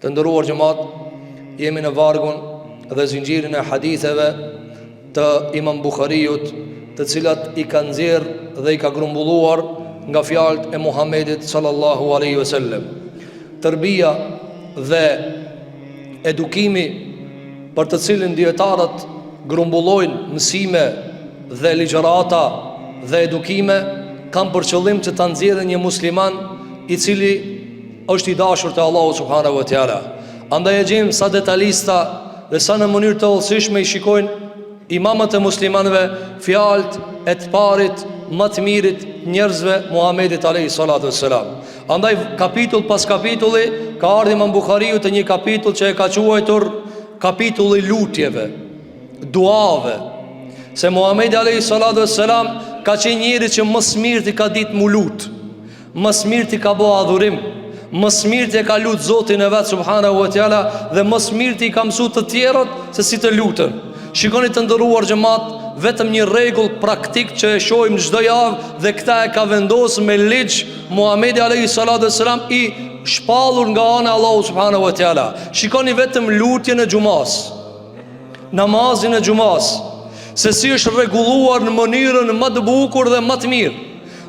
Të nderuar xhamat, jemi në vargun dhe zinxhirin e haditheve të Imam Bukhariut, të cilat i ka nxjerrë dhe i ka grumbulluar nga fjalët e Muhamedit sallallahu alaihi wasallam. Tërbia dhe edukimi për të cilin dietarët grumbullojnë mësime dhe ligjërata dhe edukime kanë për qëllim që ta nxjerrin një musliman i cili është i dashur te Allahu subhanahu wa taala. Andaj e gjejmë sa detalista dhe sa në mënyrë të hollësishme i shikojnë imamët e muslimanëve fjalët e të parit më të mirit njerëzve, Muhamedit alayhi salatu wassalam. Andaj kapitull pas kapitulli ka ardhur Imam Buhariu te një kapitull që e ka quajtur kapitulli lutjeve, duave. Se Muhamedi alayhi salatu wassalam ka qenë njëri që më smirti ka ditë mu lut, më smirti ka bëu adhurim, më smirti e ka lut Zotin e vet subhanahu wa taala dhe më smirti i ka mësuar të tjerët se si të lutën. Shikoni të nderuar xhamat, vetëm një rregull praktik që e shohim çdo javë dhe këta e ka vendosur me ligj Muhamedi alayhi salatu wassalam i shpallur nga ana e Allahu subhanahu wa taala. Shikoni vetëm lutjen e xumas, namazin e xumas, se si është rregulluar në mënyrën më të bukur dhe më të mirë.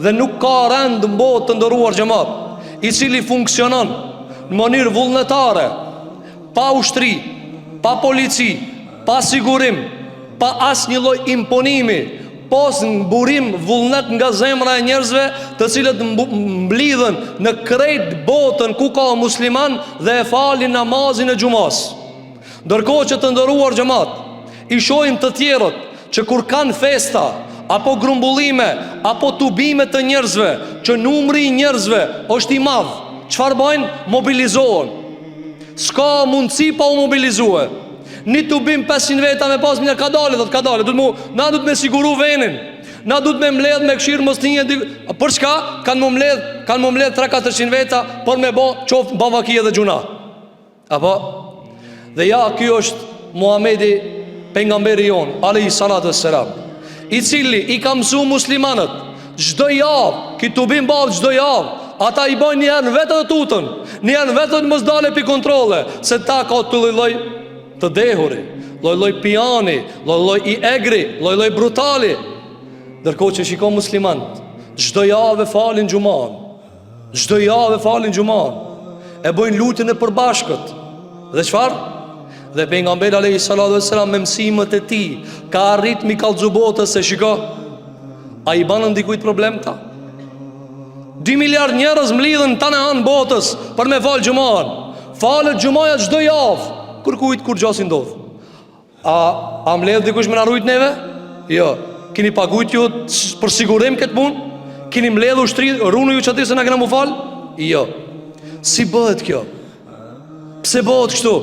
Dhe nuk ka rend në botë të nderuar xhamat i cili funksionon në mënyrë vullnetare, pa ushtri, pa polici, pa sigurim, pa asnjë lloj imponimi, pos në burim vullnet nga zemra e njerëzve të cilët mblidhen në krejt botën ku ka musliman dhe e falin namazin e xumas. Ndërkohë që të nderuar xhamat, i shohim të tjerët që kur kanë festa apo grumbullime apo tubime të njerëzve, që numri i njerëzve është i madh, çfarë bëjnë? Mobilizohen. S'ka mundësi pa u mobilizue. Një tubim 500 veta me pas mirë ka dalë, ka dalë. Na duhet me siguru venin. Na duhet me mbledh me këshirë mos një për çka? Kanë më mbledh 300-400 veta për me bë qoftë bavakie dhe xhuna. Apo dhe ja, ky është Muhamedi pejgamberi jon alayhi salatu wassalam, i cili i ka mësu muslimanët çdo javë, ki tubim bavë çdo javë. Ata i bojnë një herë vetë të tutën, një herë vetë të mos dale pi kontrole, se ta ka të lloj të dehuri, lloj piani, lloj i egri, lloj brutali. Ndërkohë që shikon muslimanët çdo javë falin xhuman, çdo javë falin xhuman, e bojnë lutjen e përbashkët. Dhe çfarë? Dhe pejgamberi alayhi salatu wassalam me mësimet e tij ka arrit mi kallxu botës se shiko, a i banë ndikujt problem ta? 2 miliard njerëz mlidhen tani anë botës për me fal xhuman. Falet xhumaja çdo javë. Kërkujt kur gjasi ndodh. A mbledh dikush me na rujt neve? Jo. Keni paguajt ju për sigurim këtë punë? Keni mbledh ushtri, runu ju çati se na kena mu fal? Jo. Si bëhet kjo? Pse bëhet kështu?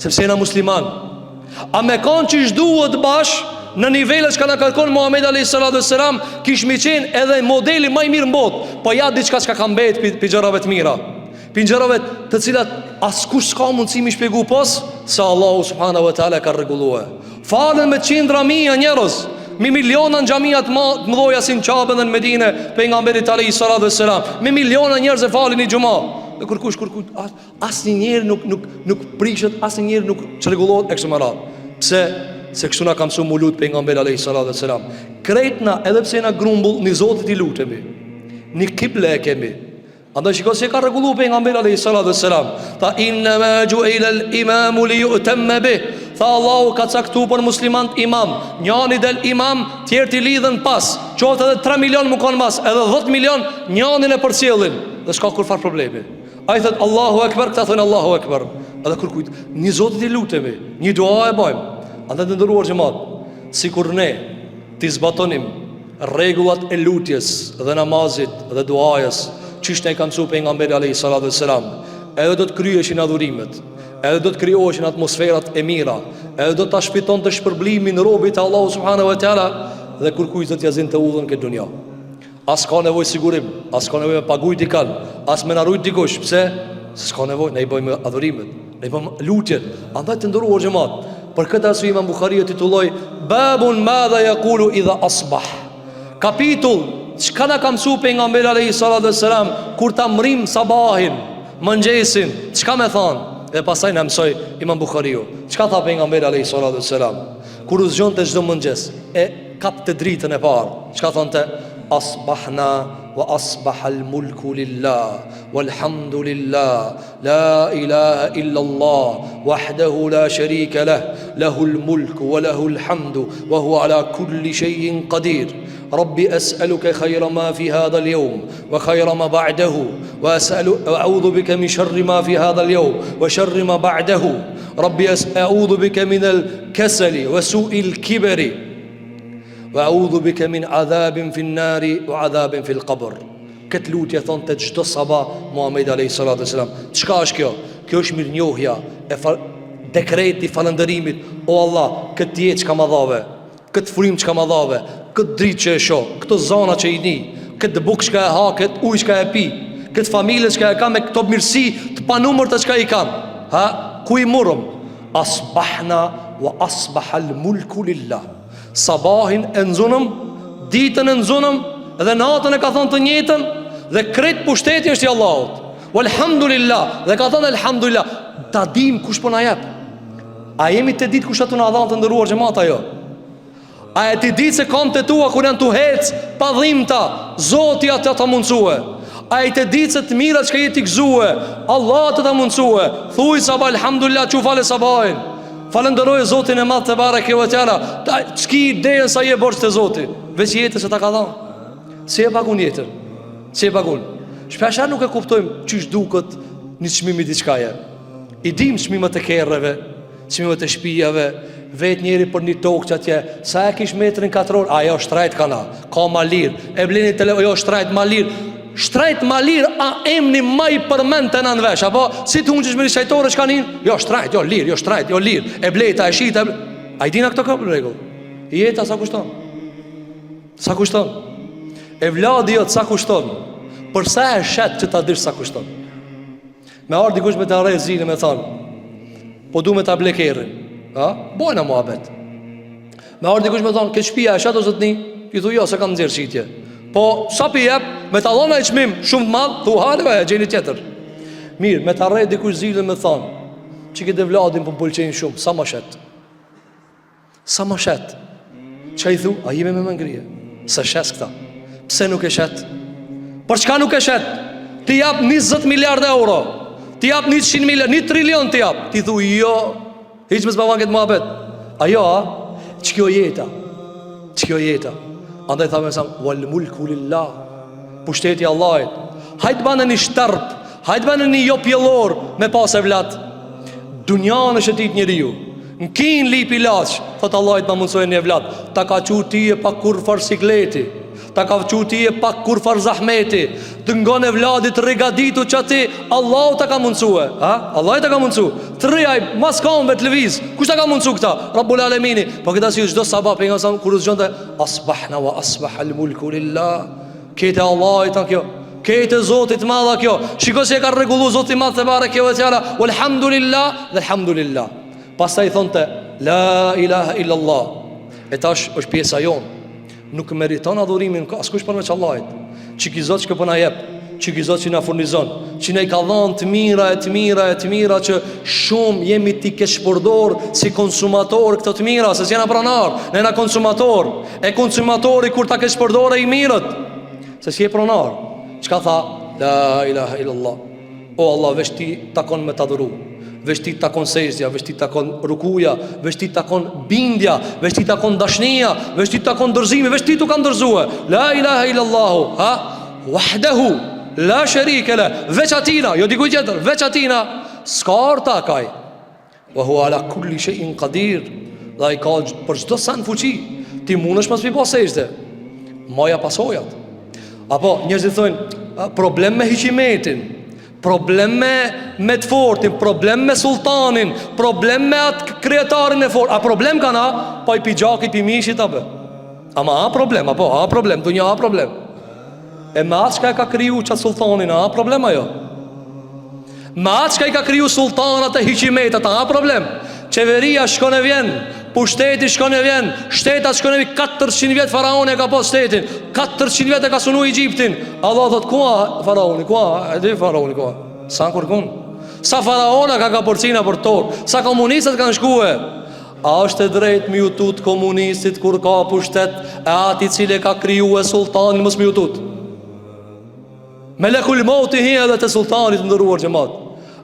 Sepse jena musliman. A me kanë që shduhet bash në nivellet që ka në kërkon Muhamedi alayhi salatu wassalam, kish mi qenë edhe modeli më i mirë në botë. Po ja diçka që ka mbet pi gjërave të mira, pi gjërave të cilat askush s'ka mundësi mi shpjegu pos se Allahu subhanahu wa taala ka rregulluar. Falen me qindra mijë njerëz, me miliona në xhamia të mëdha si në Kabe dhe në Medinë, pejgamberit alayhi salatu wassalam, me miliona njerëz e falin i xhumë. Dhe kërkush asnjë njeri nuk prishet, asnjë njeri nuk çrregullohet e kështu me radhë. Pse? Se kështu na ka mësuar mu lut pejgamberi alayhi salatu wassalam. Krejtna edhe pse na grumbull, ni Zotit i lutemi. Ni kible e kemi. Andaj shikoj se ka rregulluar pejgamberi alayhi salatu wassalam. Tha inna ma ju'ila al-imam li yu'tamma bih. Tha Allahu ka caktuar për muslimant imam. Njani del imam, tjerë ti lidhen pas. Qoftë edhe 3 milion më kanë mas, edhe 10 milion njanin e përcjellin. Dhe s'ka kur far problemi. A i thët Allahu Ekber, këta thënë Allahu Ekber. Edhe kërkujt, një Zotit i lutemi, një dua e bajmë. Andë të ndëruar xhamat, si kur ne t'i zbatonim rregullat e lutjes dhe namazit dhe duajës, çish ne ka mësuar pejgamberi alayhi salatu wassalam, edhe do të kryeshin adhurimet, edhe do të krijoheshin atmosferat e mira, edhe do ta shpiton të shpërblimin robit e Allahu subhanahu wa taala dhe kërkujt do t'ja zin të udhën këtë dunja. As ka nevoj sigurim, as ka nevoj me pagujt i kanë, as me narujt dikush. Pse? Se s'ka nevoj, ne i bëjmë adhurimet, ne i bëjmë lutjet. Andaj të ndëruar xhamat, për këtë arsye Imam Buhariu titulloi Babun madha yaqulu idha asbah. Kapitull çka na ka mësuar pejgamberi alayhi salatu wassalam kur ta mrim sabahin, mëngjesin, çka më thon? Dhe pastaj na mësoi Imam Buhariu. Çka tha pejgamberi alayhi salatu wassalam? Kur u zgjonte çdo mëngjes, e kapte dritën e parë. Çka thonte? Asbahna wa asbaha al-mulku lillah walhamdulillah la ilaha illa Allah wahdahu la sharika lah lahul mulku wa lahul hamdu wa huwa ala kulli shay'in qadir. ربي أسألك خير ما في هذا اليوم وخير ما بعده وأعوذ بك من شر ما في هذا اليوم وشر ما بعده ربي أعوذ بك من الكسل وسوء الكبر وأعوذ بك من عذاب في النار وعذاب في القبر. Këtë lutje thonë të çdo sabah Muhamedi alayhi salatu wasalam. Çka është kjo? Kjo është mirënjohja e dekreti falënderimit. O Allah, këtë jetë çka më dhave, këtë frymë çka më dhave, këtë dritë që e shoh, këtë zona që i di, këtë bukë që e ha, këtë ujë që e pi, këtë familje që e ka me këto mirësi të panumër të që i kam. Ha? Ku i murëm? Asbahna wa asbahal mulku lillah. Sabahin e nëzunëm, ditën e nëzunëm, dhe natën e ka thonë të njëtën, dhe kretë pushteti është i Allahut. Walhamdulillah, dhe ka thonë alhamdulillah. Ta dim kush po na jep. A jemi të ditë kush atë na dhanë të ndëruar xhamata jo? A e ti ditë se kam të tua kur janë të hec pa dhimta, Zoti atë ta mundsue. A e ti ditë se të mirat që jeti gëzue, Allah të ta mundsue. Thuj sabah alhamdulillah, çu fale sabahin. Falenderoj Zotin e madh te bareke ve teala. Ç'ki ideja sa je borxh te Zoti, veç jetës se ta ka dhënë. Si e pagun jetën? Si e pagun? Shpesh nuk e kuptojmë çish duket një çmim i diçkaje. I dim çmimet e kerreve, çmimet e shtëpive, vet njëri për një tokë që atje, sa e kish metrin katror, ajo shtrajt kana, ka ma lirë, e bleni telefon, jo shtrajt ma lirë. Shtrajt ma lirë, a emni ma i përmend të në vesh, apo si të unqish me një shajtore shka njën, jo shtrajt, jo lirë, jo shtrajt, jo lirë, e bleta, e shita, a i dina këto këpër regull? Jeta sa kushton? Sa kushton? E vladi jo të sa kushton? Përsa e shetë që ta dish sa kushton? Me ardë dikush me të arrej zile me thonë, po du me ta blekerin, bojna mua bet. Me ardë dikush me thonë, këtë shpia e shetë o zëtni, i thu jo, se kam nëzirë qitje. Po, sa pi jep, me ta dhona i qmim shumë të madhë, thu halve e gjeni tjetër. Mirë, me ta arrej dikush zile me thonë, që këtë vladin për pëlqenjë shumë, sa ma shetë? Sa ma shetë? Që i thu, a jime me më ngrije? Se shes këta. Pse nuk e shetë? Për çka nuk e shetë? Ti jap 20 miliard euro, ti jap 100 miliard, 1 trilion ti jap. Ti thu, jo, hiq me s'pavan këtë muhabet. Ajo, që kjo jeta? Që kjo jeta? Andaj tha me samë, wal mulku lillah, pushteti Allahit. Hajtë banë një shtërp, hajtë banë një jo pjellor me pas e vlat. Dunjanë është e tit njëri ju. Në kin lip i laq, thotë Allahit ma mundsoj një vlat. Ta ka qu ti e pak kur far sikleti, ta ka qu ti e pak kur far zahmeti, të ngon e vladit regaditu që ati Allah ta ka mundsue. Allah ta ka mundsu. Trijaj mas kamve të lëviz. Kush ta ka mundsu këta? Rabbul Alemini. Po këta si çdo sabah për nga sa kur zgjonte asbahna wa asbahal mulku lillah. Këtë Allahit ta kjo. Këtë Zotit madha kjo. Shiko se e ka rregullu Zoti madh te bareke ve teala. Walhamdulillah, alhamdulillah. Pastaj thonte la ilaha illa Allah. E tash është pjesa jon. Nuk meriton adhurimin askush përveç Allahit. Çiki Zot që po na jep, çiki Zot që na furnizon, që ne ka dhënë të mira që shumë jemi ti ke shpordor si konsumator këto të mira, se janë pronar, ne na konsumator. E konsumatori kur ta ke shpordor i mirët, se si e pronar. Çka tha? La ilaha illa Allah. O Allah, veç ti takon me të adhuru, veç ti takon sejdja, veç ti takon rukuja, veç ti takon bindja, veç ti takon dashnia, veç ti takon dërzimi, veç ti tu kanë dërzue. La ilaha illallahu, wahdahu la sharika la, veç atina, jo dikuj tjetër, veç atina, s'ka arta kaj. Wa huwa ala kulli shay'in qadir, dhe i ka për çdo sa në fuqi. Ti mundesh pas mi pa sejdë, moja pasojat. Apo njerëzit thonë problem me hiqimetin, problem me të fortin, problem me sultanin, problem me atë kretarin e fort. A problem kana? Pa i pi gjakit, pi mishit apë. Ama a problem, apo a problem, dunja a problem. E me atë shka e ka kriju qatë sultanin, a problem ajo? Me atë shka i ka kriju sultanat e hiqimetat, a problem? Qeveria shkon e vjen, pushteti shkon e vjen, shtetat shkon e vjen, 400 vjet faraoni e ka pas shtetin, 400 vjet e ka sunu Egjiptin. Allah thot, kua faraoni, kua, e di faraoni, kua, Sa në kërkun? Sa faraona ka porcina për torë? Sa komunistët kanë shkue? A është e drejt me jutut komunistit kur ka pushtet e ati cile ka kriju e sultanin mës me jutut? Melekul mauti hi edhe të sultanit ndëruar xhamat.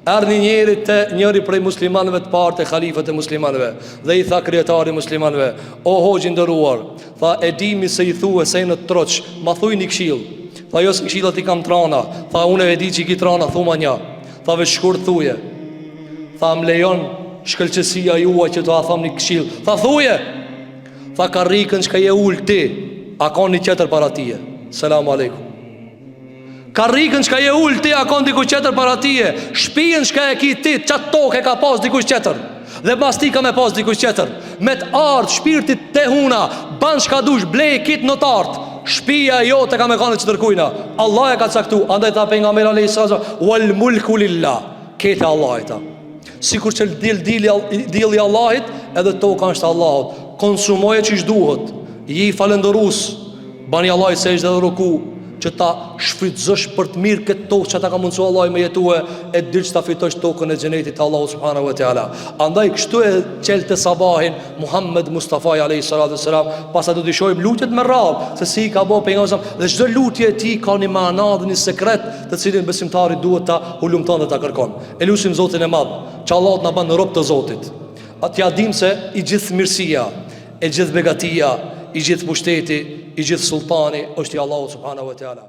Erdhi njëri prej muslimanëve të parë të khalifët e muslimanëve dhe i tha krijetari muslimanëve: "O hoxhi ndëruar, tha e dimi se i thue se në troç, ma thuj një këshill." Tha: "Jo, se këshillat i kam trana." Tha: "Unë e di që i ki trana, thuma një." Tha: "Veç shkurt thuje." Tha: "Më lejon shkëlqësia juaj që të a tham një këshill?" Tha: "Thuje." Tha: "Karrikën që ka je ul ti, a ka një tjetër para tije?" Selamu aleikum. Karrikën që ka je ul ti, a ka dikush tjetër para tije? Shtëpinë që ka e ki ti, çat tokë ka pas dikush tjetër. Dhe pas ti ka me pas dikush tjetër. Me të ardh shpirtit te huna, ban çka dush, blej kit në tart. Shtëpia jote ka me kanë çdërkujna. Allah e ka caktu. Andaj tha pejgamberi alayhis salam: "Wal mulku lillah." Këta Allahit. Sikur që dilli Allahit, edhe toka është Allahut. Konsumoje çish duhet. Je i falëndërues. Bani Allahit sejdë dhe ruku, që ta shfrytëzosh për të mirë këtë tokë që ta ka mundësua Allah me jetue, e dirë që ta fitosh tokën e xhenetit të Allahu subhanahu wa taala. Andaj kështu e qelte sabahin Muhammed Mustafa alayhi salatu wassalam, pas ato dishojmë lutjet me radhë, se si ka bo pejgamberi, dhe çdo lutje e tij ka një mana dhe një sekret, të cilin besimtari duhet ta hulumton dhe ta kërkon. Elusim Zotin e Madh, që Allah na bën rob të Zotit. Atja dim se i gjithë mirësia, e gjithë begatia, i gjithë pushteti, i gjithë sultani është i Allahu subhanahu wa taala.